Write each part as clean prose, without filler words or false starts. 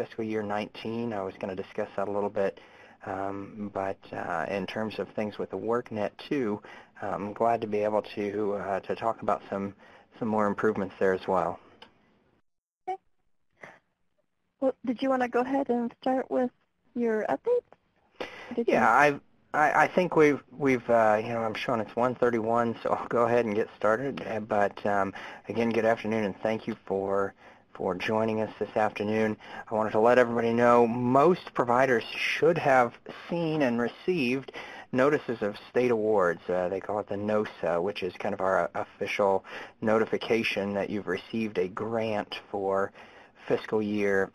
fiscal year 19. I was going to discuss that a little bit, but in terms of things with the workNet too, I'm glad to be able to talk about some more improvements there as well. Okay. Well, did you want to go ahead and start with your updates? Yeah, I think we've I'm showing it's 1:31, so I'll go ahead and get started. But again, good afternoon, and thank you for joining us this afternoon. I wanted to let everybody know most providers should have seen and received notices of state awards. They call it the NOSA, which is kind of our official notification that you've received a grant for fiscal year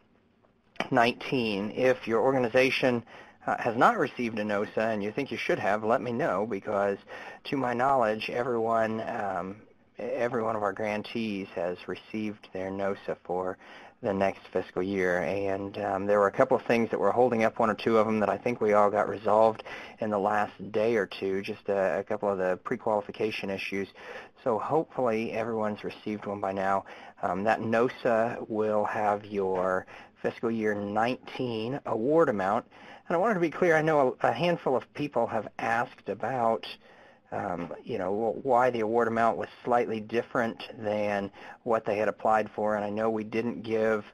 19. If your organization has not received a NOSA and you think you should have, let me know, because to my knowledge, every one of our grantees has received their NOSA for the next fiscal year. And there were a couple of things that were holding up, one or two of them that I think we all got resolved in the last day or two, just a couple of the pre-qualification issues. So hopefully everyone's received one by now. That NOSA will have your fiscal year 19 award amount. And I wanted to be clear, I know a handful of people have asked about why the award amount was slightly different than what they had applied for, and I know we didn't give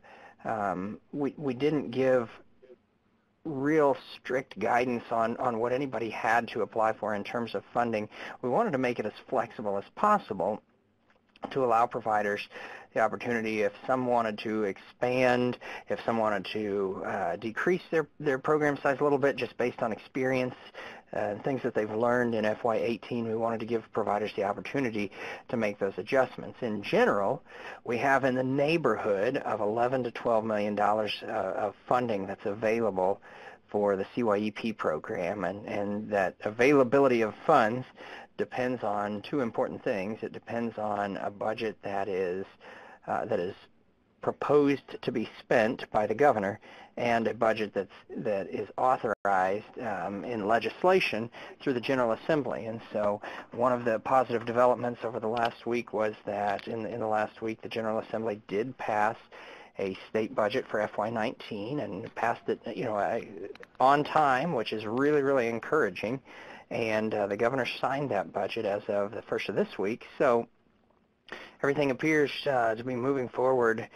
real strict guidance on what anybody had to apply for in terms of funding. We wanted to make it as flexible as possible to allow providers the opportunity, if some wanted to expand, if some wanted to decrease their program size a little bit just based on experience, things that they've learned in FY18, we wanted to give providers the opportunity to make those adjustments. In general, we have in the neighborhood of $11 to $12 million of funding that's available for the CYEP program, and that availability of funds depends on two important things. It depends on a budget that is proposed to be spent by the governor, and a budget that is authorized in legislation through the General Assembly. And so one of the positive developments over the last week was that in the last week the General Assembly did pass a state budget for FY19 and passed it on time, which is really, really encouraging. And the governor signed that budget as of the first of this week. So everything appears to be moving forward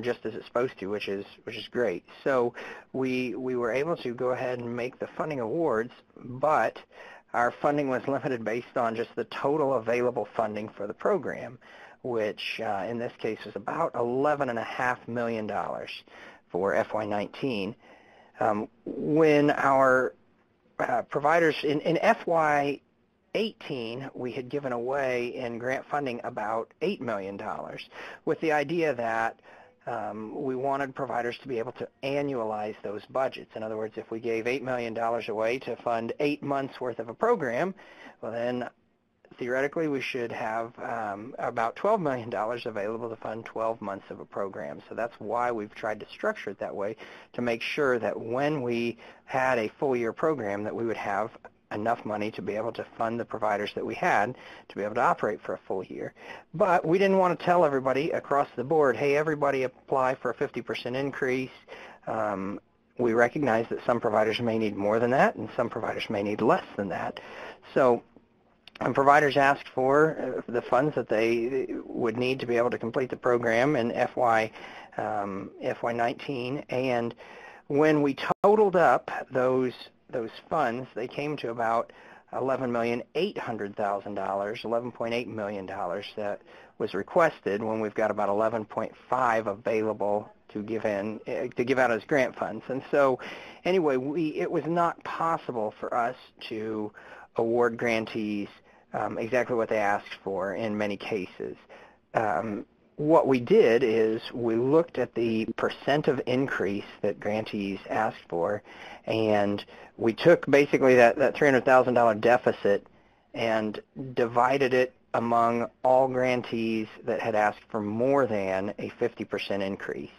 just as it's supposed to, which is great. So we were able to go ahead and make the funding awards, but our funding was limited based on just the total available funding for the program, which in this case was about $11.5 million for FY19. When our providers in FY18, we had given away in grant funding about $8 million with the idea that we wanted providers to be able to annualize those budgets. In other words, if we gave $8 million away to fund 8 months worth of a program, well then theoretically we should have about $12 million available to fund 12 months of a program. So that's why we've tried to structure it that way, to make sure that when we had a full year program that we would have enough money to be able to fund the providers that we had to be able to operate for a full year. But we didn't want to tell everybody across the board, hey, everybody apply for a 50% increase. We recognize that some providers may need more than that and some providers may need less than that. So providers asked for the funds that they would need to be able to complete the program in FY19, and when we totaled up those funds, they came to about $11,800,000, $11.8 million that was requested, when we've got about 11.5 available to give out as grant funds. And so anyway, it was not possible for us to award grantees exactly what they asked for in many cases. What we did is we looked at the percent of increase that grantees asked for, and we took basically that $300,000 deficit and divided it among all grantees that had asked for more than a 50% increase.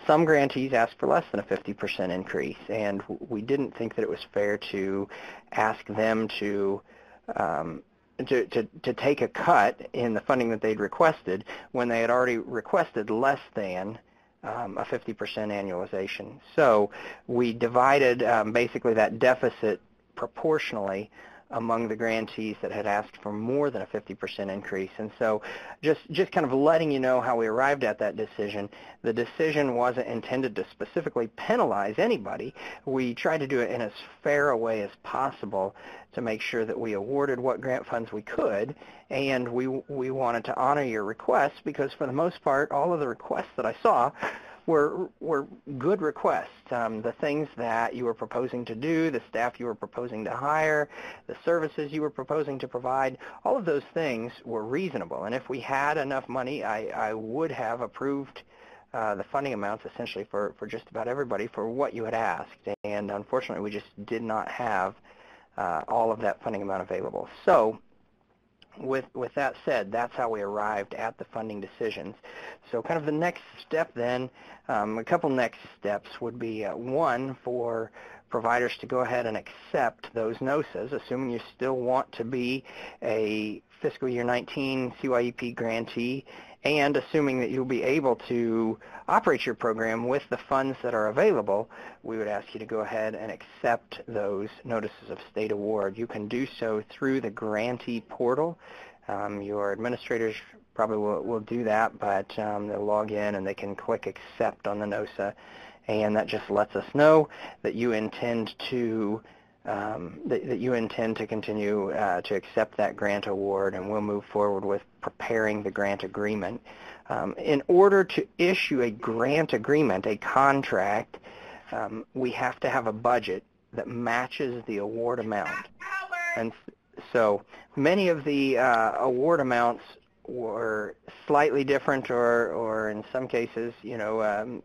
Some grantees asked for less than a 50% increase, and we didn't think that it was fair to ask them to take a cut in the funding that they'd requested when they had already requested less than a 50% annualization. So we divided basically that deficit proportionally among the grantees that had asked for more than a 50% increase. And so just kind of letting you know how we arrived at that decision. The decision wasn't intended to specifically penalize anybody. We tried to do it in as fair a way as possible to make sure that we awarded what grant funds we could, and we wanted to honor your requests because for the most part, all of the requests that I saw were good requests. The things that you were proposing to do, the staff you were proposing to hire, the services you were proposing to provide, all of those things were reasonable. And if we had enough money, I would have approved the funding amounts essentially for just about everybody for what you had asked. And unfortunately, we just did not have all of that funding amount available. So with that said, that's how we arrived at the funding decisions. So kind of the next step then, a couple next steps would be one, for providers to go ahead and accept those NOSAs, assuming you still want to be a fiscal year 19 CYEP grantee, and assuming that you'll be able to operate your program with the funds that are available, we would ask you to go ahead and accept those notices of state award. You can do so through the grantee portal. Your administrators probably will do that, but they'll log in and they can click accept on the NOSA, and that just lets us know that you intend to that you intend to continue to accept that grant award, and we'll move forward with preparing the grant agreement. In order to issue a grant agreement, a contract, we have to have a budget that matches the award amount. And so many of the award amounts were slightly different, or in some cases, a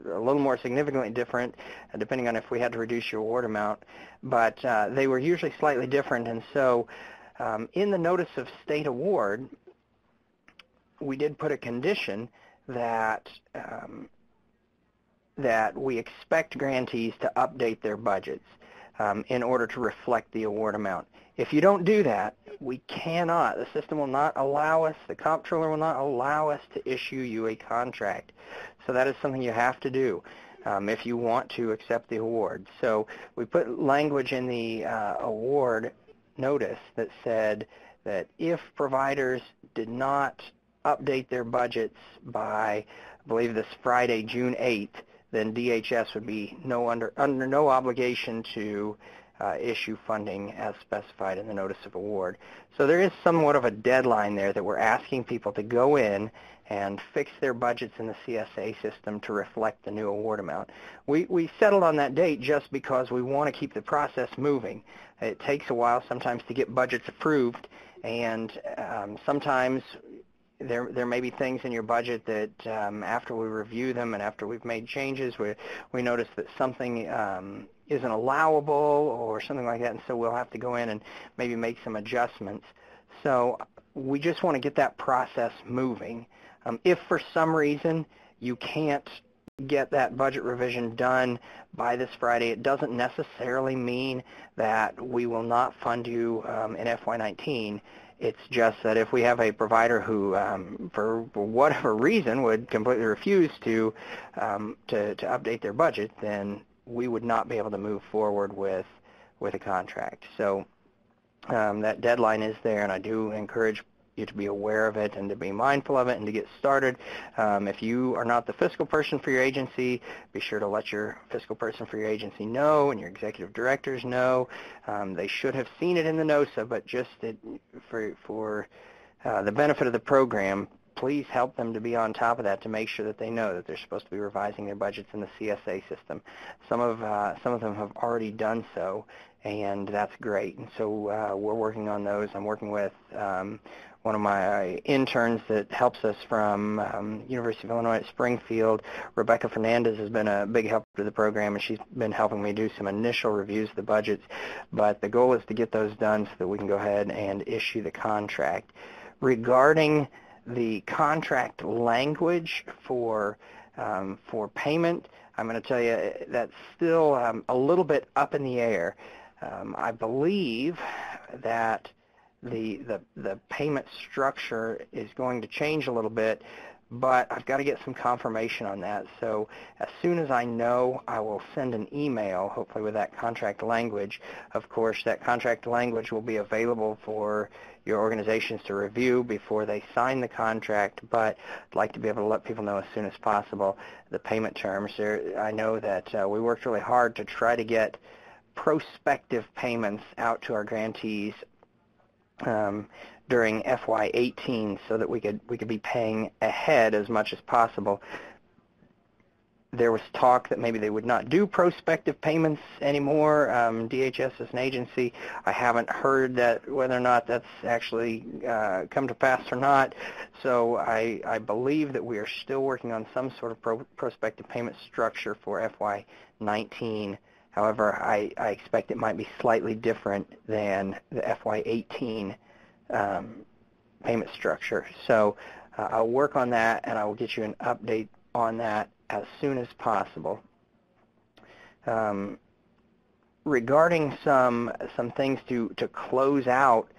little more significantly different, depending on if we had to reduce your award amount. But they were usually slightly different, and so in the notice of state award, we did put a condition that that we expect grantees to update their budgets in order to reflect the award amount. If you don't do that, we cannot, the system will not allow us, the comptroller will not allow us to issue you a contract. So that is something you have to do if you want to accept the award. So we put language in the award notice that said that if providers did not update their budgets by, I believe, this Friday, June 8th, then DHS would be under no obligation to issue funding as specified in the notice of award. So there is somewhat of a deadline there that we're asking people to go in and fix their budgets in the CSA system to reflect the new award amount. We settled on that date just because we want to keep the process moving. It takes a while sometimes to get budgets approved, and sometimes there may be things in your budget that after we review them and after we've made changes, we notice that something isn't allowable or something like that, and so we'll have to go in and maybe make some adjustments. So we just want to get that process moving. If for some reason you can't get that budget revision done by this Friday, it doesn't necessarily mean that we will not fund you in FY19. It's just that if we have a provider who, for whatever reason, would completely refuse to update their budget, then we would not be able to move forward with a contract. So that deadline is there, and I do encourage you to be aware of it and to be mindful of it and to get started. If you are not the fiscal person for your agency, be sure to let your fiscal person for your agency know and your executive directors know. They should have seen it in the NOSA, but just for the benefit of the program, please help them to be on top of that to make sure that they know that they're supposed to be revising their budgets in the CSA system. Some of them have already done so, and that's great. And so we're working on those. I'm working with one of my interns that helps us from University of Illinois at Springfield. Rebecca Fernandez has been a big help to the program, and she's been helping me do some initial reviews of the budgets. But the goal is to get those done so that we can go ahead and issue the contract. Regarding the contract language for payment, I'm going to tell you that's still a little bit up in the air. I believe that the payment structure is going to change a little bit but I've got to get some confirmation on that. So as soon as I know, I will send an email, hopefully with that contract language. Of course, that contract language will be available for your organizations to review before they sign the contract, but I'd like to be able to let people know as soon as possible the payment terms. I know that we worked really hard to try to get prospective payments out to our grantees during FY18 so that we could be paying ahead as much as possible. There was talk that maybe they would not do prospective payments anymore. DHS is an agency. I haven't heard that whether or not that's actually come to pass or not. So I believe that we are still working on some sort of prospective payment structure for FY19. However, I expect it might be slightly different than the FY18 payment structure. So I'll work on that, and I will get you an update on that as soon as possible. Regarding some things to close out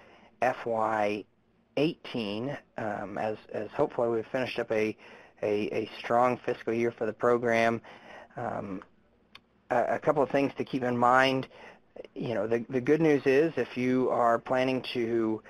FY18, as hopefully we've finished up a strong fiscal year for the program. A couple of things to keep in mind. You know, the good news is if you are planning to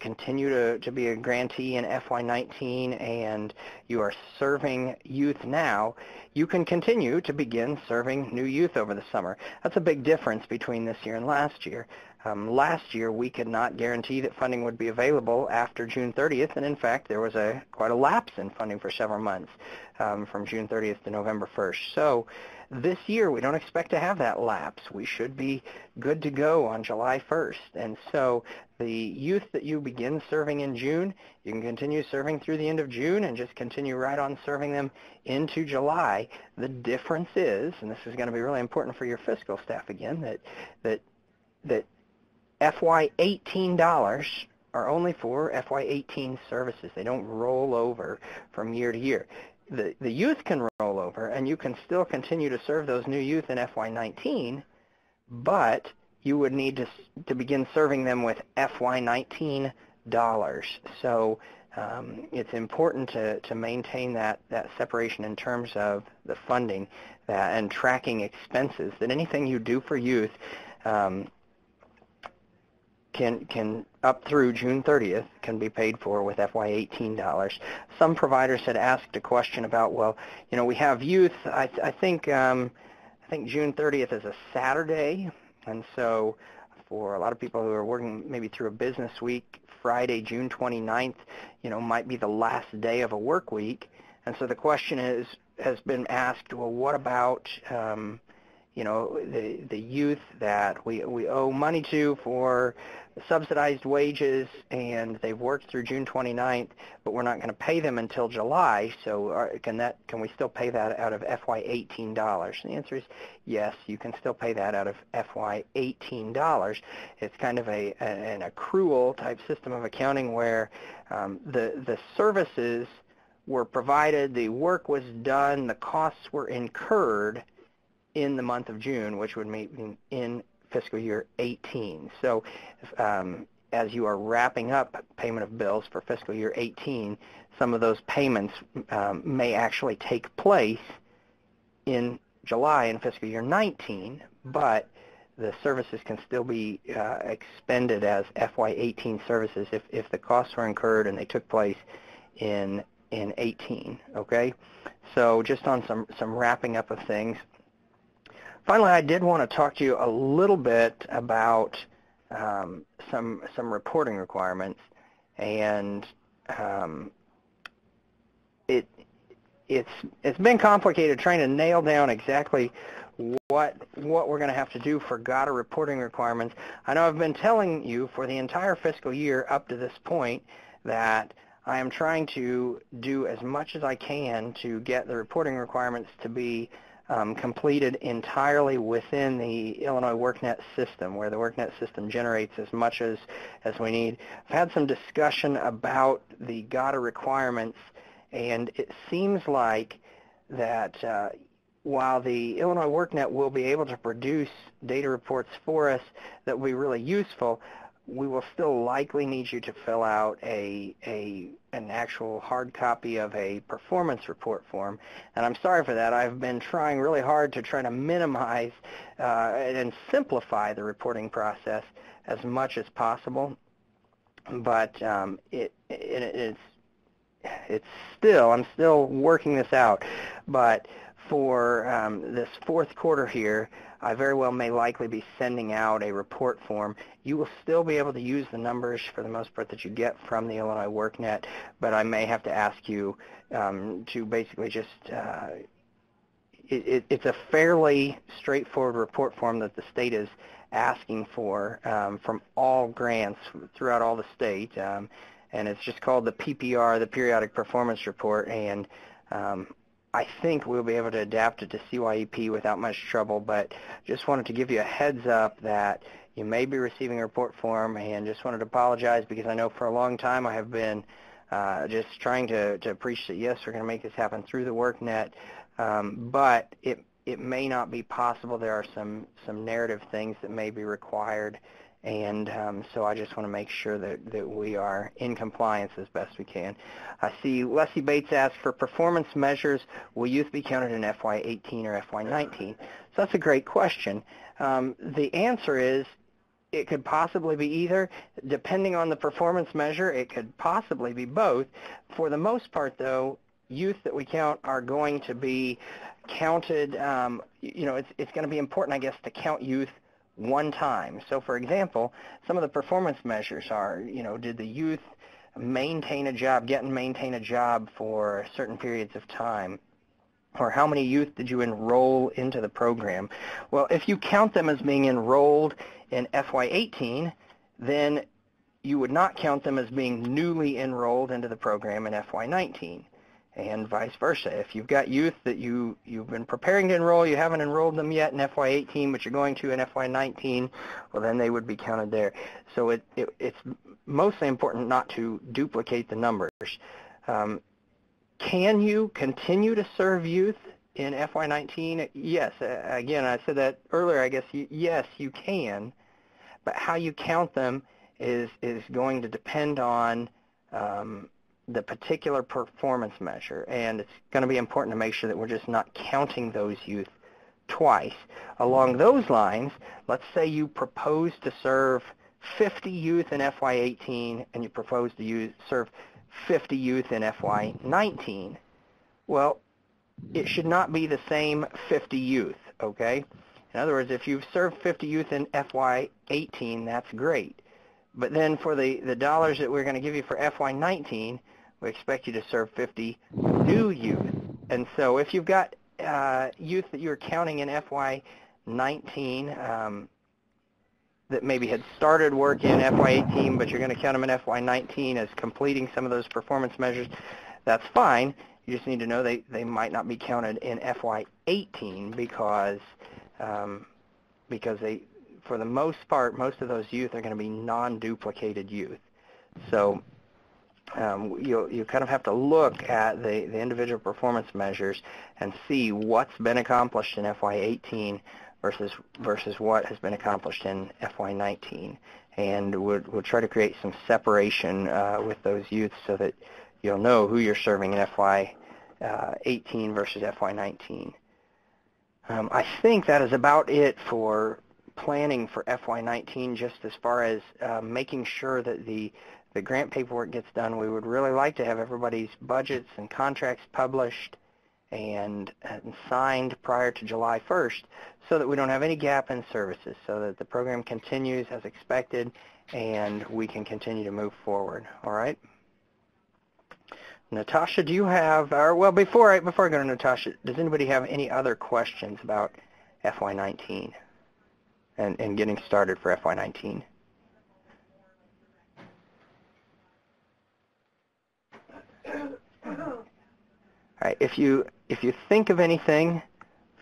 continue to be a grantee in FY19 and you are serving youth now, you can continue to begin serving new youth over the summer. That's a big difference between this year and last year. Last year, we could not guarantee that funding would be available after June 30th, and in fact, there was quite a lapse in funding for several months from June 30th to November 1st. So this year, we don't expect to have that lapse. We should be good to go on July 1st. And so the youth that you begin serving in June, you can continue serving through the end of June and just continue right on serving them into July. The difference is, and this is going to be really important for your fiscal staff again, that FY18 dollars are only for FY18 services. They don't roll over from year to year. The youth can roll over, and you can still continue to serve those new youth in FY19, but you would need to begin serving them with FY19 dollars. So it's important to maintain that separation in terms of the funding and tracking expenses, that anything you do for youth can up through June 30th can be paid for with FY18 dollars. Some providers had asked a question about, well, you know, we have youth. I think June 30th is a Saturday, and so for a lot of people who are working maybe through a business week, Friday, June 29th, you know, might be the last day of a work week. And so the question has been asked, well, what about you know, the youth that we owe money to for subsidized wages, and they've worked through June 29th, but we're not going to pay them until July. So can we still pay that out of FY18 dollars? And the answer is yes, you can still pay that out of FY18 dollars. It's kind of an accrual type system of accounting where the services were provided, the work was done, the costs were incurred in the month of June, which would mean in fiscal year 18. So as you are wrapping up payment of bills for fiscal year 18, some of those payments may actually take place in July in fiscal year 19, but the services can still be expended as FY18 services if the costs were incurred and they took place in 18, okay? So just on some wrapping up of things. Finally, I did want to talk to you a little bit about some reporting requirements, and it's been complicated trying to nail down exactly what we're going to have to do for GATA reporting requirements. I know I've been telling you for the entire fiscal year up to this point that I am trying to do as much as I can to get the reporting requirements to be completed entirely within the Illinois workNet system, where the workNet system generates as much as we need. I've had some discussion about the GATA requirements, and it seems like that while the Illinois workNet will be able to produce data reports for us that will be really useful, we will still likely need you to fill out an actual hard copy of a performance report form. And I'm sorry for that. I've been trying really hard to try to minimize and simplify the reporting process as much as possible. But I'm still working this out. But for this fourth quarter here, I very well may likely be sending out a report form. You will still be able to use the numbers for the most part that you get from the Illinois WorkNet, but I may have to ask you to basically just, it's a fairly straightforward report form that the state is asking for from all grants throughout all the state, and it's just called the PPR, the Periodic Performance Report, and I think we'll be able to adapt it to CYEP without much trouble, but just wanted to give you a heads up that you may be receiving a report form, and just wanted to apologize because I know for a long time I have been just trying to preach that, yes, we're going to make this happen through the WorkNet, but it may not be possible. There are some narrative things that may be required, and so I just want to make sure that we are in compliance as best we can. I see Leslie Bates asked, for performance measures, will youth be counted in FY18 or FY19? So that's a great question. The answer is it could possibly be either. Depending on the performance measure, it could possibly be both. For the most part, though, youth that we count are going to be counted, it's going to be important, I guess, to count youth one time. So, for example, some of the performance measures are, did the youth maintain a job, get and maintain a job for certain periods of time? Or how many youth did you enroll into the program? Well, if you count them as being enrolled in FY18, then you would not count them as being newly enrolled into the program in FY19. And vice versa. If you've got youth that you've been preparing to enroll, you haven't enrolled them yet in FY18, but you're going to in FY19, well, then they would be counted there. So it's mostly important not to duplicate the numbers. Can you continue to serve youth in FY19? Yes. Again, I said that earlier, I guess. Yes, you can. But how you count them is going to depend on the particular performance measure, and it's going to be important to make sure that we're just not counting those youth twice. Along those lines, let's say you propose to serve 50 youth in FY18 and you propose to serve 50 youth in FY19. Well, it should not be the same 50 youth, okay? In other words, if you've served 50 youth in FY18, that's great. But then for the dollars that we're going to give you for FY19, we expect you to serve 50 new youth. And so if you've got youth that you're counting in FY19 that maybe had started work in FY18, but you're going to count them in FY19 as completing some of those performance measures, that's fine. You just need to know they might not be counted in FY18 because they, for the most part, most of those youth are going to be non-duplicated youth. So you kind of have to look at the individual performance measures and see what's been accomplished in FY18 versus what has been accomplished in FY19. And we'll try to create some separation with those youth so that you'll know who you're serving in FY18 versus FY19. I think that is about it for planning for FY19, just as far as making sure that the grant paperwork gets done. We would really like to have everybody's budgets and contracts published and signed prior to July 1st so that we don't have any gap in services, so that the program continues as expected and we can continue to move forward. All right? Natasha, do you have, well, before I go to Natasha, does anybody have any other questions about FY19 and getting started for FY19? All right, if you think of anything,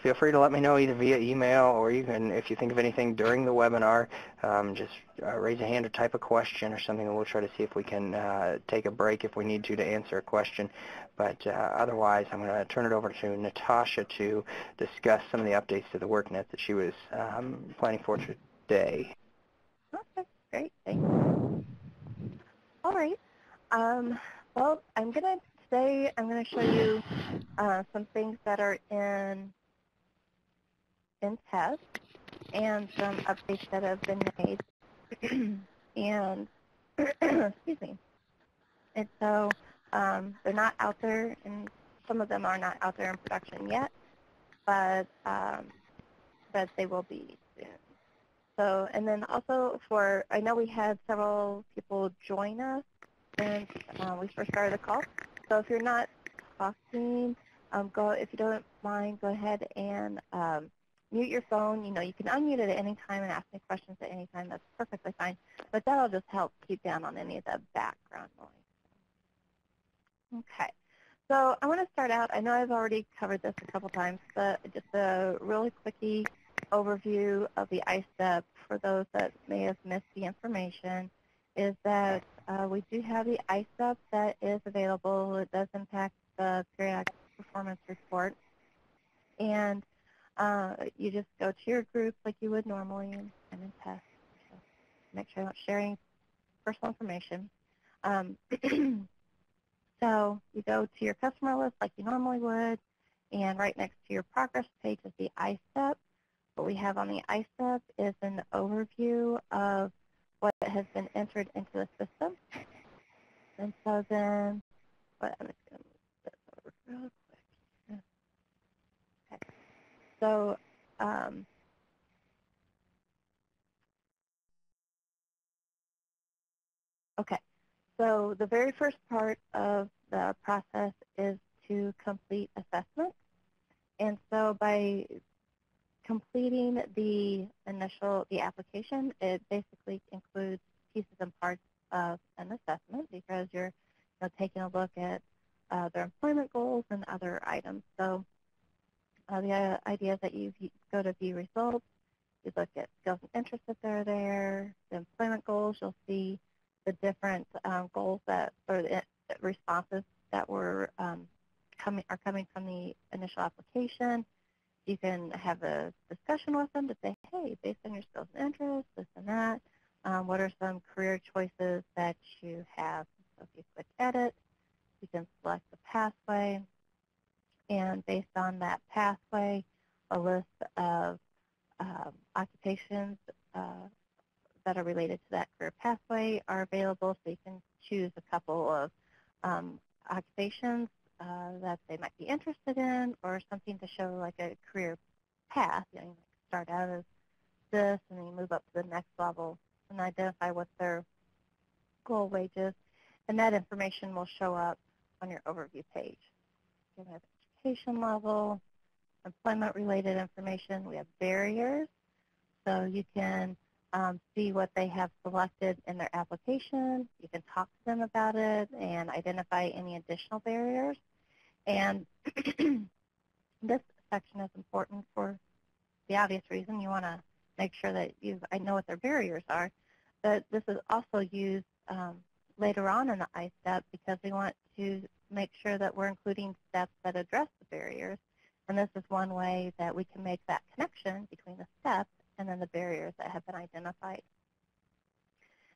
feel free to let me know either via email, or you can, if you think of anything during the webinar, just raise a hand or type a question or something, and we'll try to see if we can take a break if we need to answer a question. But otherwise, I'm going to turn it over to Natasha to discuss some of the updates to the WorkNet that she was planning for today. Okay. Great, thanks. All right. Well, today I'm gonna show you some things that are in test and some updates that have been made. And excuse me. And so they're not out there, and some of them are not out there in production yet, but they will be soon. So, and then also I know we had several people join us since we first started the call. So if you're not talking, if you don't mind, go ahead and mute your phone. You know, you can unmute it at any time and ask me questions at any time. That's perfectly fine. But that'll just help keep down on any of the background noise. Okay. So I want to start out. I know I've already covered this a couple times, but just a really quickie overview of the ISEP for those that may have missed the information is that we do have the ISEP that is available. It does impact the periodic performance report. And you just go to your group like you would normally and then test. So make sure you're not sharing personal information. So you go to your customer list like you normally would, and right next to your progress page is the ISEP. What we have on the ISEP is an overview of what has been entered into the system. And so then, I'm just going to move this over real quick. Okay. So, okay. So the very first part of the process is to complete assessment. And so by completing the application, it basically includes pieces and parts of an assessment because you're taking a look at their employment goals and other items. So the idea is that you go to view results, you look at skills and interests that are there, the employment goals, you'll see the different goals or the responses that are coming from the initial application. You can have a discussion with them to say, hey, based on your skills and interests, this and that, what are some career choices that you have? So if you click edit, you can select the pathway, and based on that pathway, a list of occupations that are related to that career pathway are available, so you can choose a couple of occupations that they might be interested in, or something to show like a career path. You know, you might start out as this, and then you move up to the next level and identify what their goal wage is, and that information will show up on your overview page. You have education level, employment-related information. We have barriers, so you can see what they have selected in their application. You can talk to them about it and identify any additional barriers. And this section is important for the obvious reason. You want to make sure that I know what their barriers are. But this is also used later on in the ISEP because we want to make sure that we're including steps that address the barriers. And this is one way that we can make that connection between the steps and then the barriers that have been identified.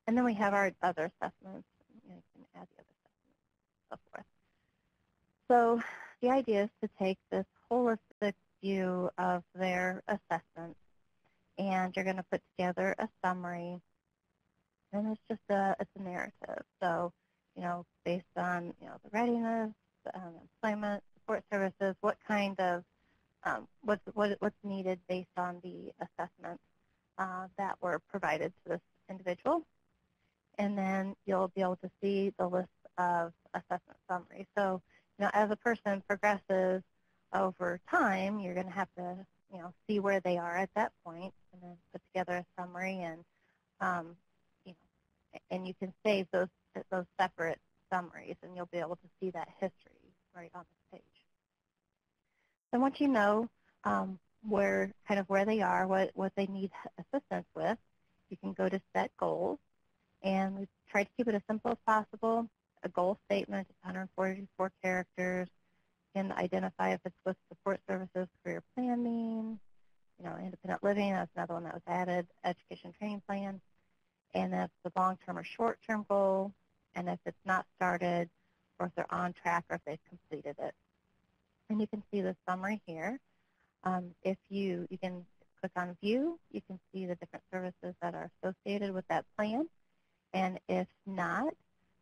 And then we have our other assessments. You can add the other assessments and so forth. So the idea is to take this holistic view of their assessment, and you're going to put together a summary, and it's just it's a narrative. So, based on the readiness, employment, support services, what kind of what's needed based on the assessments that were provided to this individual. And then you'll be able to see the list of assessment summaries. So, as a person progresses over time, you're going to have to, see where they are at that point, and then put together a summary, and and you can save those separate summaries, and you'll be able to see that history right on this page. Then once you know where they are, what they need assistance with, you can go to set goals, and we try to keep it as simple as possible. A goal statement is 144 characters. You can identify if it's with support services, career planning, independent living, that's another one that was added, education training plan. and if the long-term or short-term goal, and if it's not started, or if they're on track, or if they've completed it. And you can see the summary here. If you can click on View, you can see the different services that are associated with that plan. And if not,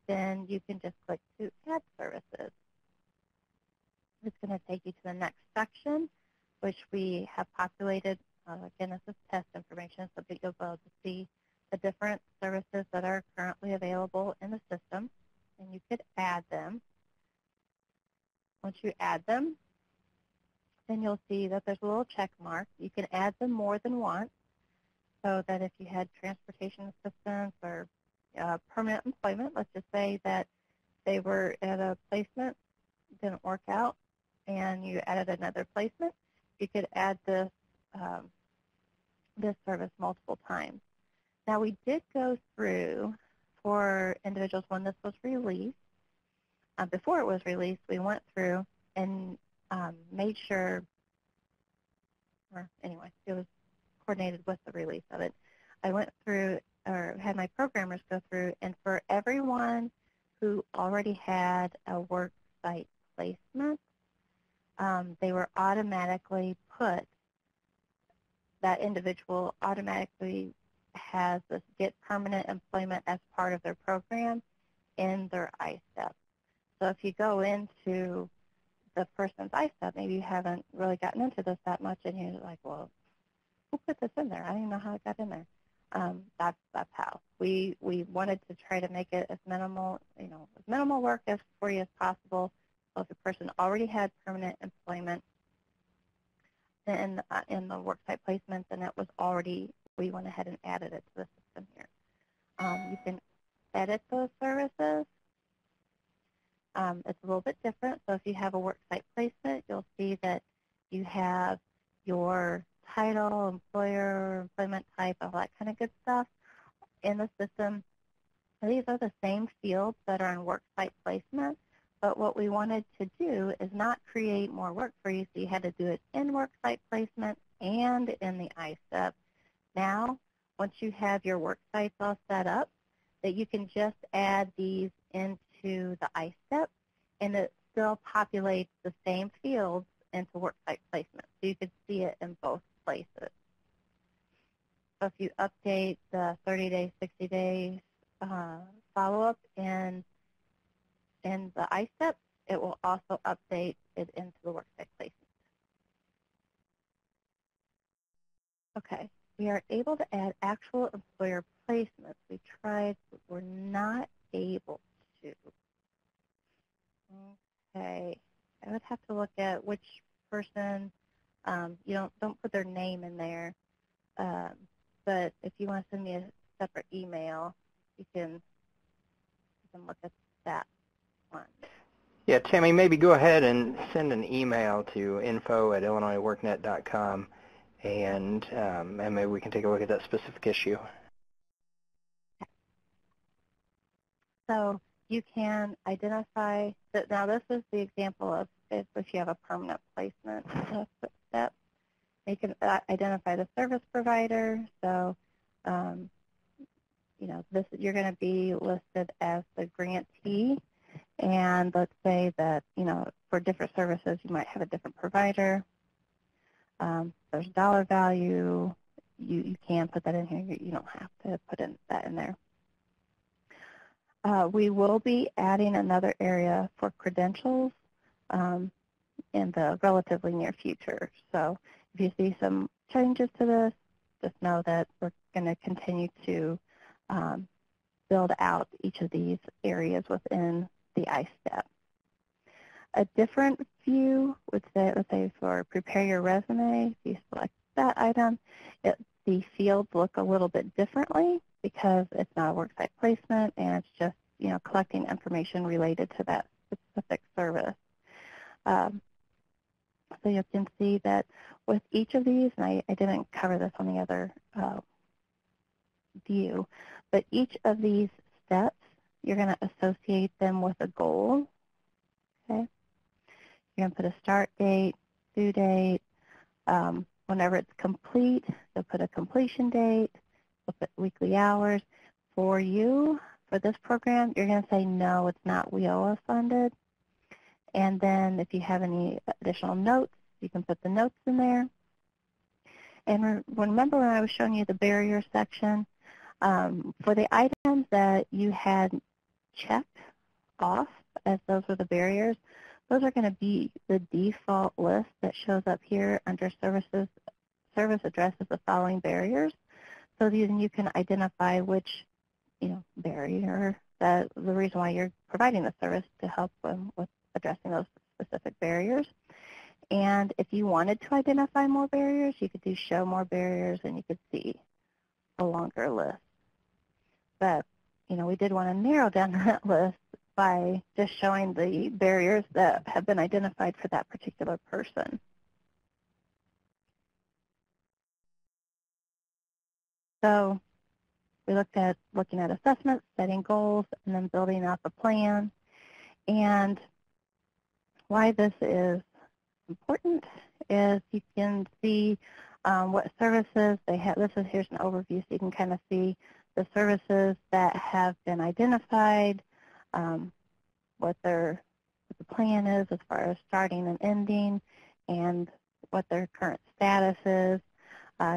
then you can just click to Add Services. It's going to take you to the next section, which we have populated. Again, this is test information, so you'll be able to see the different services that are currently available in the system, and you could add them. Once you add them, then you'll see that there's a little check mark. You can add them more than once, so that if you had transportation assistance or permanent employment, let's just say that they were at a placement, didn't work out, and you added another placement, you could add this this service multiple times. Now, we did go through for individuals when this was released. Before it was released, we went through and made sure, or anyway, it was coordinated with the release of it. I went through, or had my programmers go through, and for everyone who already had a work site placement, they were automatically put, that individual automatically has this Get Permanent Employment as part of their program in their ISTEP. So if you go into the person's ISTEP, maybe you haven't really gotten into this that much, and you're like, well, who put this in there? I don't even know how it got in there. That's how. We wanted to try to make it as minimal, as minimal work as for you as possible. So if the person already had permanent employment in the worksite placement, then it was already, we went ahead and added it to the system here. You can edit those services. It's a little bit different. So if you have a worksite placement, you'll see that you have your title, employer, employment type, all that kind of good stuff in the system. These are the same fields that are in worksite placement, but what we wanted to do is not create more work for you, so you had to do it in worksite placement and in the ISTEP. Now, once you have your work sites all set up, that you can just add these into the ISTEP, and it still populates the same fields into worksite placement. So you could see it in both places. So if you update the 30-day, 60-day follow-up in the ISTEP, it will also update it into the worksite placement. Okay, we are able to add actual employer placements. We tried, but we're not able to. Okay, I would have to look at which person, you don't put their name in there, but if you want to send me a separate email, you can look at that one. Yeah, Tammy, maybe go ahead and send an email to info@illinoisworknet.com, and maybe we can take a look at that specific issue. So you can identify that. Now, this is the example of if you have a permanent placement step. You can identify the service provider. So, you're going to be listed as the grantee. And let's say that, for different services, you might have a different provider. There's dollar value. You can put that in here. You don't have to put that in there. We will be adding another area for credentials in the relatively near future. So if you see some changes to this, just know that we're going to continue to build out each of these areas within the ISTEP. A different view would say, let's say for prepare your resume, if you select that item, the fields look a little bit differently because it's not a worksite placement and it's just, collecting information related to that specific service. So you can see that with each of these, and I didn't cover this on the other view, but each of these steps, you're going to associate them with a goal. Okay? You're going to put a start date, due date. Whenever it's complete, you'll put a completion date, you'll put weekly hours. for you for this program, you're going to say no, it's not WIOA funded. And then if you have any additional notes, you can put the notes in there. And remember when I was showing you the barrier section, for the items that you had checked off as those were the barriers, those are going to be the default list that shows up here under services, service addresses the following barriers. So then you can identify which, barrier, that the reason why you're providing the service to help them with addressing those specific barriers. And if you wanted to identify more barriers, you could do show more barriers and you could see a longer list. But, we did want to narrow down that list by just showing the barriers that have been identified for that particular person. So we looked at looking at assessments, setting goals, and then building out the plan. And why this is important is you can see what services they have. Here's an overview so you can kind of see the services that have been identified, what the plan is as far as starting and ending, and what their current status is.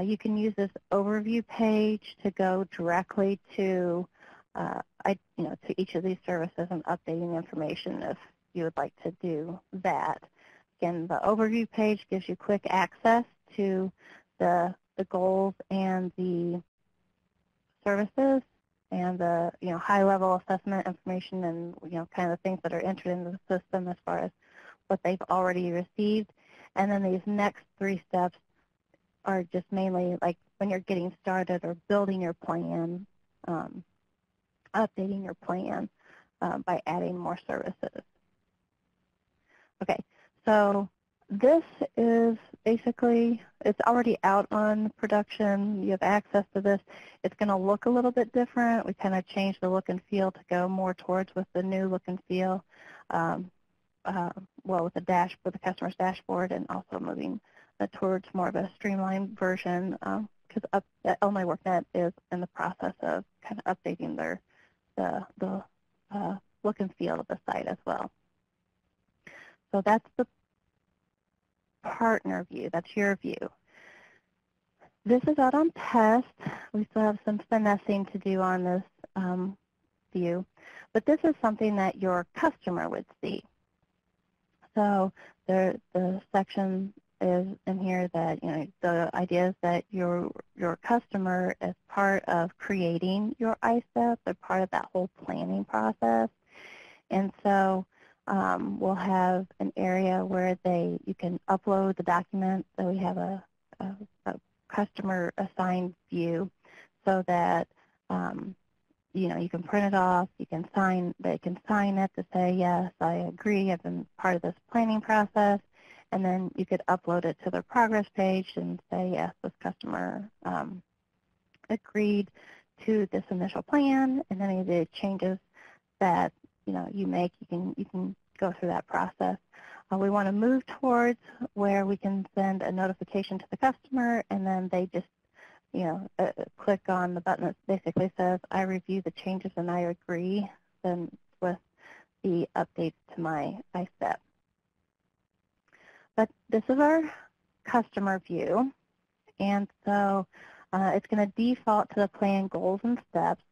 You can use this overview page to go directly to to each of these services and updating information if you would like to do that. Again, the overview page gives you quick access to the goals and the services and the high-level assessment information and kind of the things that are entered into the system as far as what they've already received. And then these next 3 steps are just mainly like when you're getting started or building your plan, updating your plan by adding more services. Okay, so this is basically, it's already out on production. You have access to this. It's going to look a little bit different. We kind of changed the look and feel to go more towards with the new look and feel, with the customer's dashboard, and also moving towards more of a streamlined version because Illinois WorkNet is in the process of kind of updating the look and feel of the site as well. So that's the partner view. That's your view. This is out on test. We still have some finessing to do on this view, but this is something that your customer would see. So the section is in here that the idea is that your customer is part of creating your ISEP. They're part of that whole planning process, and so we'll have an area where you can upload the document. So we have a customer assigned view so that you can print it off, they can sign it to say, yes, I agree, I've been part of this planning process, and then you could upload it to their progress page and say, yes, this customer agreed to this initial plan, and any of the changes that you make, you can go through that process. We want to move towards where we can send a notification to the customer, and then they just click on the button that basically says, I review the changes and I agree then with the updates to my ISEP. But this is our customer view, and so it's going to default to the plan goals and steps,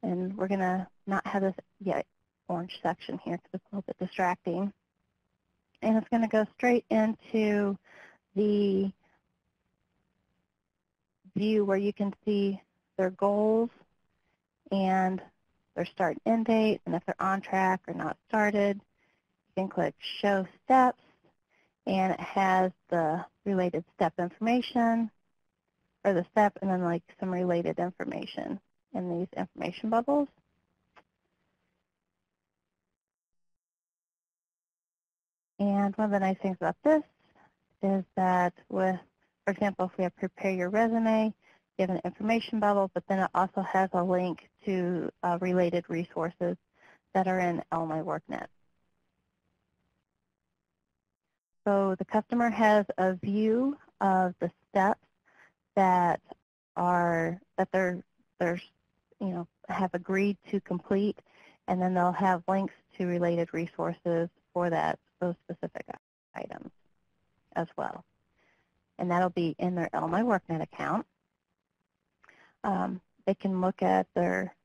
and we're going to not have this orange section here because it's a little bit distracting. And it's going to go straight into the view where you can see their goals and their start and end date, and if they're on track or not started. You can click Show Steps, and it has the related step information, or the step, and then like some related information in these information bubbles. And one of the nice things about this is that with, for example, if we have prepare your resume, you have an information bubble, but then it also has a link to related resources that are in Illinois WorkNet. So the customer has a view of the steps that they're have agreed to complete, and then they'll have links to related resources for those specific items as well. And that'll be in their Illinois workNet account. They can look at their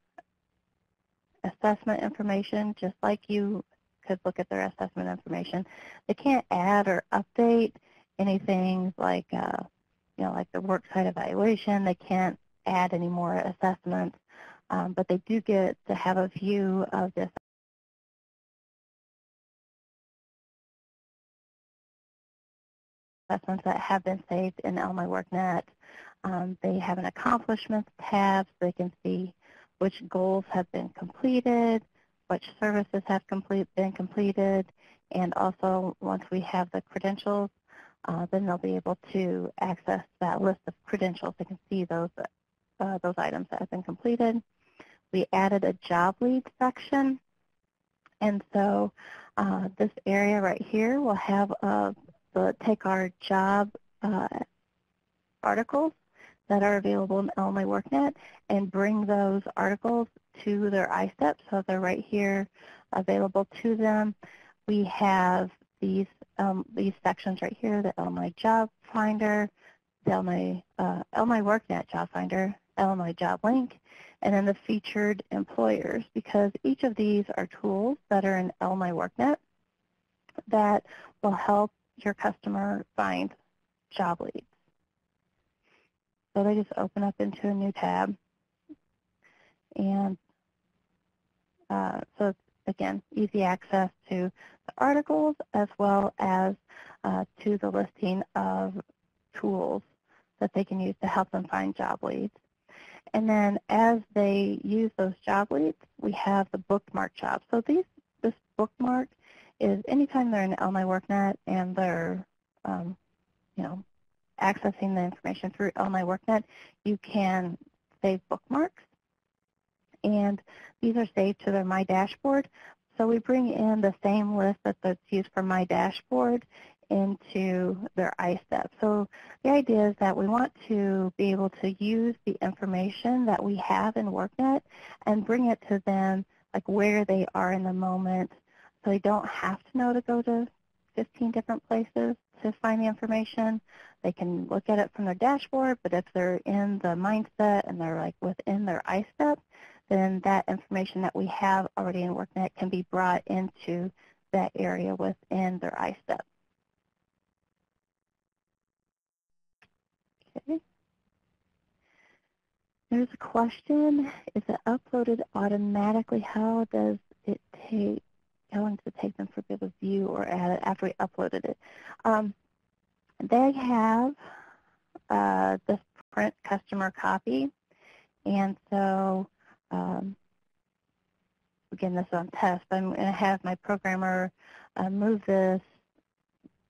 assessment information just like you could look at their assessment information. They can't add or update anything like like the worksite evaluation. They can't add any more assessments, but they do get to have a view of this assessments that have been saved in Illinois workNet. They have an accomplishments tab so they can see which goals have been completed, which services have been completed, and also once we have the credentials, then they'll be able to access that list of credentials. They can see those items that have been completed. We added a job lead section, and so this area right here will have take our job articles that are available in Illinois workNet and bring those articles to their iStep, so they're right here available to them. We have these sections right here, the Illinois Job Finder, the Illinois workNet Job Finder, Illinois Job Link, and then the featured employers, because each of these are tools that are in Illinois workNet that will help your customer find job leads. So they just open up into a new tab. And so, again, easy access to the articles as well as to the listing of tools that they can use to help them find job leads. And then as they use those job leads, we have the bookmark jobs. So this bookmark is anytime they're in Illinois workNet and they're, accessing the information through Illinois workNet, you can save bookmarks. And these are saved to their My Dashboard. So we bring in the same list that's used for My Dashboard into their iStep. So the idea is that we want to be able to use the information that we have in workNet and bring it to them like where they are in the moment, so they don't have to know to go to 15 different places to find the information. They can look at it from their dashboard, but if they're in the mindset and they're like within their iStep, then that information that we have already in workNet can be brought into that area within their iStep. Okay. There's a question, is it uploaded automatically? How does it take, how long does it take them for people to view or add it after we uploaded it? They have this print customer copy, and so again, this is on test, but I'm going to have my programmer move this.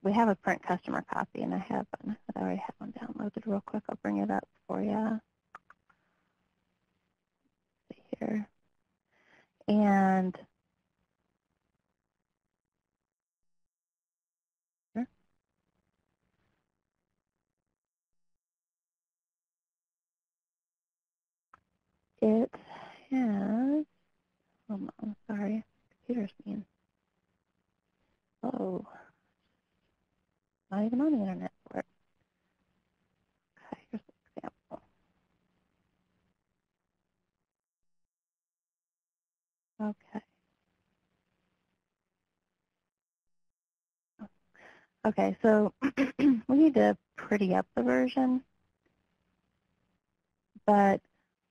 We have a print customer copy, and I already have one downloaded real quick. I'll bring it up for you. See here. And it has, hold on, sorry, computer's being slow. Not even on the internet for it. Okay, here's an example. Okay. Okay, so we need to pretty up the version, but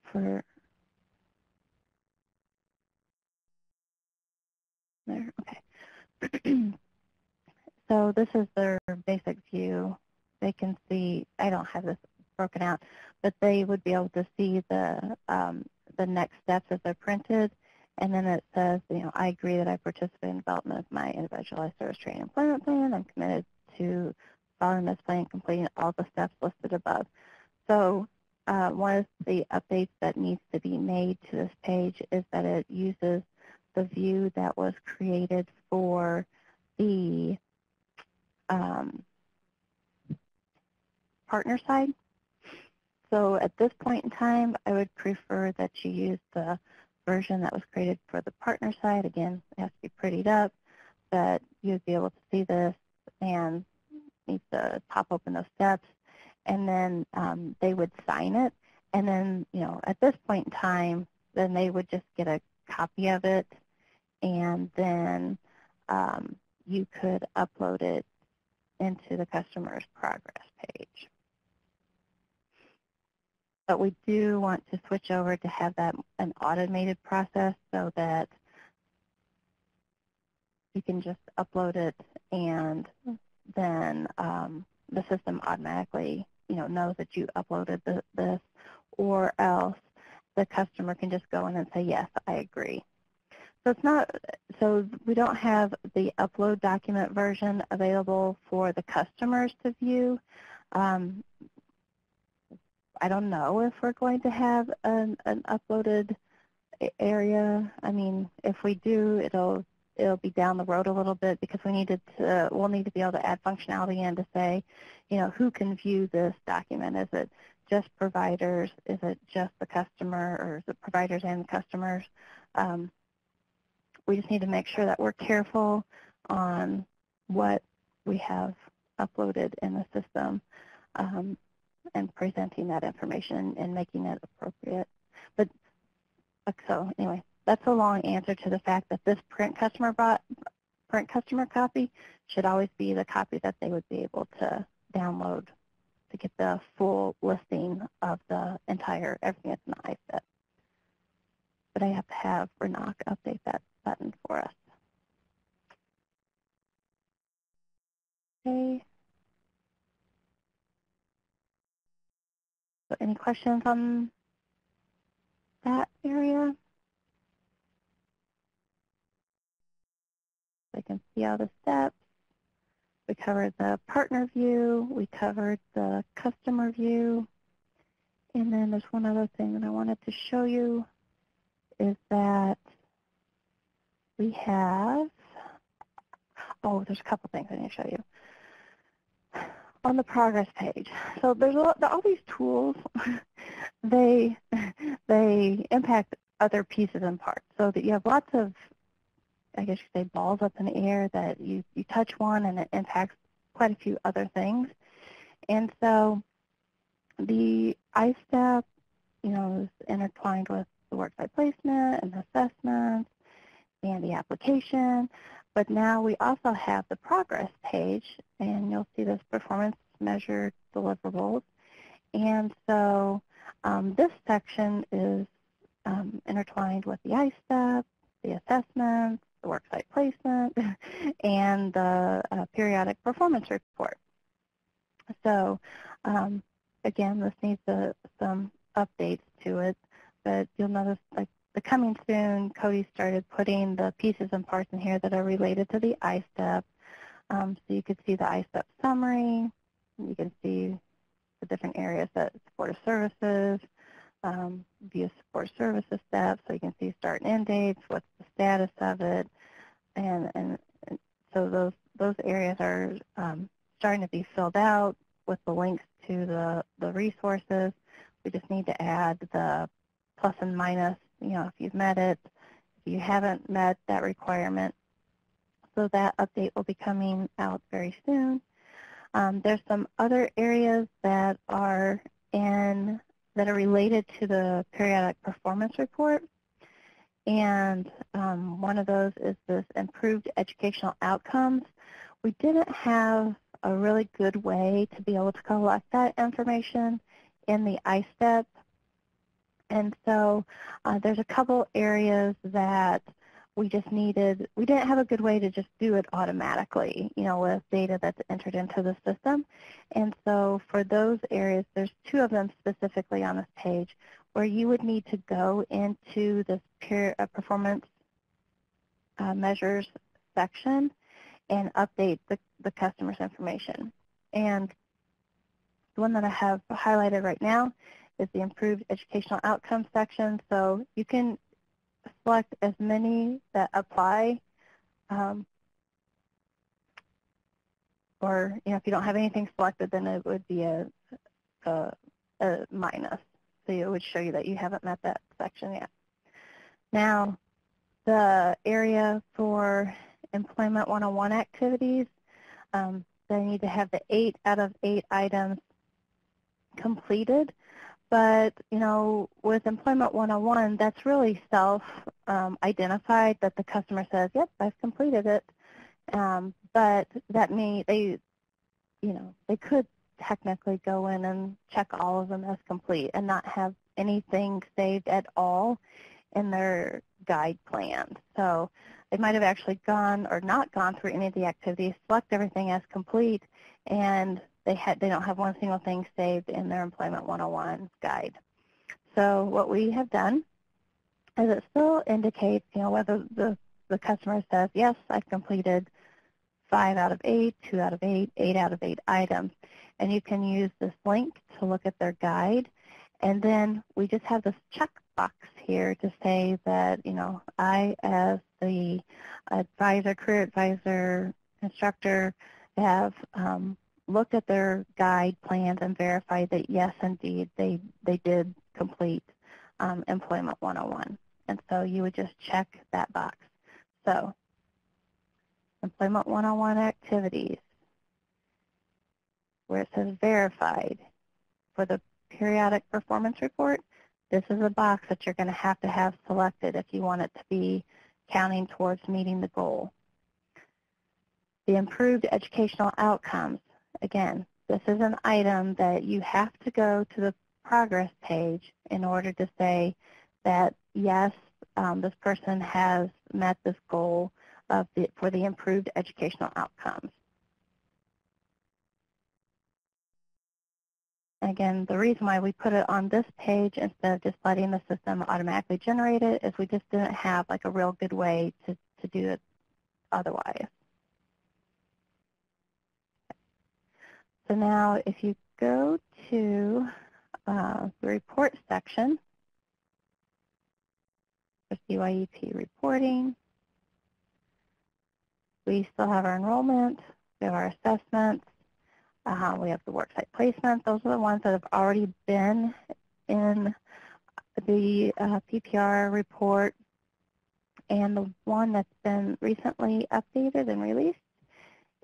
for there, okay. So this is their basic view. They can see, I don't have this broken out, but they would be able to see the next steps as they're printed. And then it says, I agree that I participate in the development of my individualized service training employment plan. I'm committed to following this plan and completing all the steps listed above. So one of the updates that needs to be made to this page is that it uses the view that was created for the partner side. So at this point in time, I would prefer that you use the version that was created for the partner side. Again, it has to be prettied up, but you'd be able to see this and need to pop open those steps, and then they would sign it. And then, at this point in time, then they would just get a copy of it, and then you could upload it into the customer's progress page. But we do want to switch over to have that an automated process so that you can just upload it and then the system automatically knows that you uploaded this, or else the customer can just go in and say, yes, I agree. So we don't have the upload document version available for the customers to view. I don't know if we're going to have an uploaded area. I mean, if we do, it'll be down the road a little bit, because we'll need to be able to add functionality in to say, who can view this document. Is it just providers? Is it just the customer, or is it providers and the customers? We just need to make sure that we're careful on what we have uploaded in the system, and presenting that information and making it appropriate. But so anyway, that's a long answer to the fact that this print customer copy should always be the copy that they would be able to download to get the full listing of the entire everything that's in the iStep. But I have to have Renak update that button for us. Okay. So any questions on that area? I can see all the steps. We covered the partner view. We covered the customer view. And then there's one other thing that I wanted to show you is that we have, there's a couple things I need to show you. On the progress page. So there's all these tools, they impact other pieces and parts. So that you have lots of, I guess you could say, balls up in the air that you touch one and it impacts quite a few other things. And so the iStep, is intertwined with the worksite placement and assessments and the application. But now we also have the progress page, and you'll see this performance measured deliverables. And so this section is intertwined with the iStep, the assessments, the worksite placement, and the periodic performance report. So again, this needs some updates to it, but you'll notice, like, the coming soon, Cody started putting the pieces and parts in here that are related to the iStep. So you could see the iStep summary. You can see the different areas that supportive services, view support services steps. So you can see start and end dates, what's the status of it, and so those areas are starting to be filled out with the links to the resources. We just need to add the plus and minus, if you've met it, if you haven't met that requirement. So that update will be coming out very soon. There's some other areas that are related to the periodic performance report. And one of those is this improved educational outcomes. We didn't have a really good way to be able to collect that information in the iStep. And so there's a couple areas that we didn't have a good way to just do it automatically, with data that's entered into the system. And so for those areas, there's two of them specifically on this page where you would need to go into this performance measures section and update the customer's information. And the one that I have highlighted right now is the improved educational outcomes section. So you can select as many that apply, or if you don't have anything selected, then it would be a minus. So it would show you that you haven't met that section yet. Now, the area for Employment 101 activities, they need to have the 8 out of 8 items completed. But, you know, with Employment 101, that's really self-identified that the customer says, yep, I've completed it. But that means they could technically go in and check all of them as complete and not have anything saved at all in their guide plan. So they might have actually gone or not gone through any of the activities, select everything as complete, and they don't have one single thing saved in their Employment 101 guide. So what we have done is it still indicates, you know, whether the customer says, yes, I've completed 5 out of 8, 2 out of 8, 8 out of 8 items. And you can use this link to look at their guide. And then we just have this checkbox here to say that, you know, I, as the advisor, career advisor, instructor, have looked at their guide plans and verified that, yes, indeed, they did complete Employment 101. And so you would just check that box. So Employment 101 activities, where it says verified for the periodic performance report, this is a box that you're going to have selected if you want it to be counting towards meeting the goal. The improved educational outcomes, again, this is an item that you have to go to the progress page in order to say that, yes, this person has met this goal for the improved educational outcomes. Again, the reason why we put it on this page instead of just letting the system automatically generate it is we just didn't have like a real good way to do it otherwise. So now if you go to the report section for CYEP reporting, we still have our enrollment, we have our assessments, we have the worksite placement. Those are the ones that have already been in the PPR report. And the one that's been recently updated and released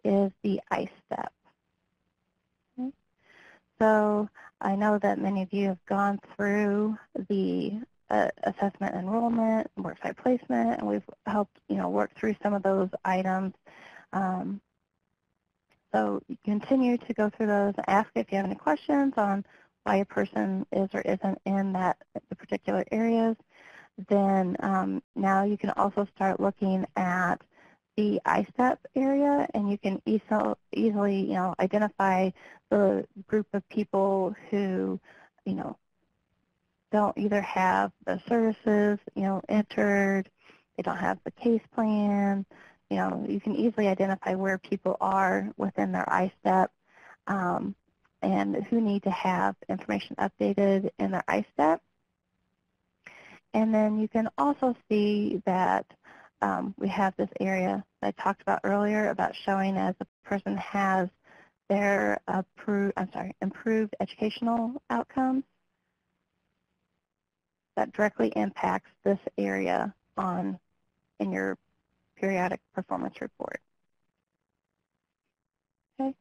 is the I-STEP. Okay. So I know that many of you have gone through the assessment enrollment, worksite placement, and we've helped work through some of those items. So you continue to go through those and ask if you have any questions on why a person is or isn't in the particular areas. Then now you can also start looking at the I-STEP area, and you can easily identify the group of people who don't either have the services entered, they don't have the case plan. You can easily identify where people are within their I-STEP and who need to have information updated in their I-STEP. And then you can also see that we have this area that I talked about earlier about showing as a person has their improved educational outcomes. That directly impacts this area in your periodic performance report. Okay.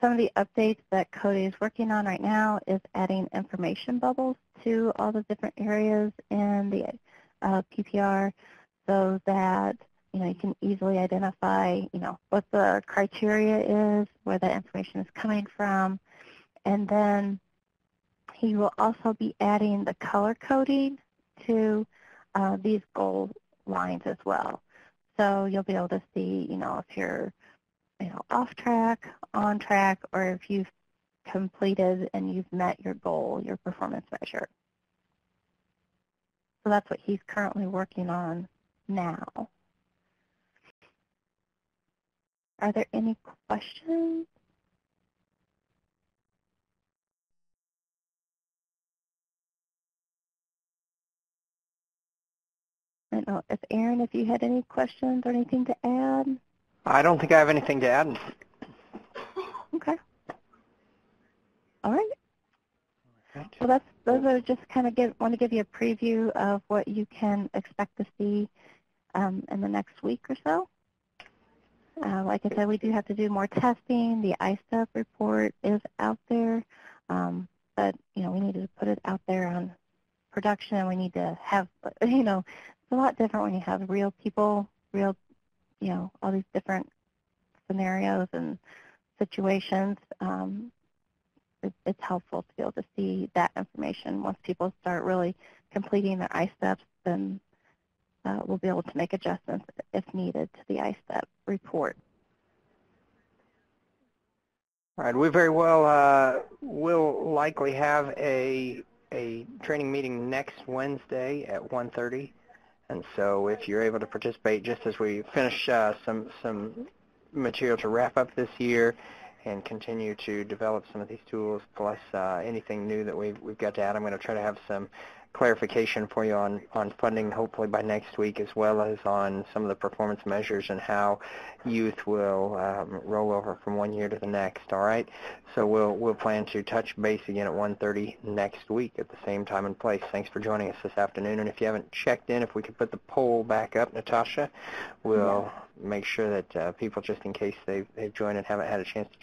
Some of the updates that Cody is working on right now is adding information bubbles to all the different areas in the PPR so that you can easily identify what the criteria is, where that information is coming from, and then he will also be adding the color coding to these goal lines as well. So you'll be able to see, if you're, off track, on track, or if you've completed and you've met your goal, your performance measure. So that's what he's currently working on now. Are there any questions? I don't know, Aaron, if you had any questions or anything to add? I don't think I have anything to add. Okay. All right. Well, those are just kind of want to give you a preview of what you can expect to see in the next week or so. Like I said, we do have to do more testing. The ISTUP report is out there, but we needed to put it out there on production, and we need to have, it's a lot different when you have real people, real, all these different scenarios and situations. It's helpful to be able to see that information. Once people start really completing their ISTEPs, then we'll be able to make adjustments if needed to the ISTEP report. All right, we very well will likely have a training meeting next Wednesday at 1:30, and so if you're able to participate just as we finish some material to wrap up this year and continue to develop some of these tools, plus anything new that we've got to add, I'm going to try to have some clarification for you on funding hopefully by next week, as well as on some of the performance measures and how youth will roll over from one year to the next. All right, so we'll plan to touch base again at 1:30 next week at the same time and place. Thanks for joining us this afternoon, and if you haven't checked in, if we could put the poll back up, Natasha, we'll make sure that people, just in case they've joined and haven't had a chance to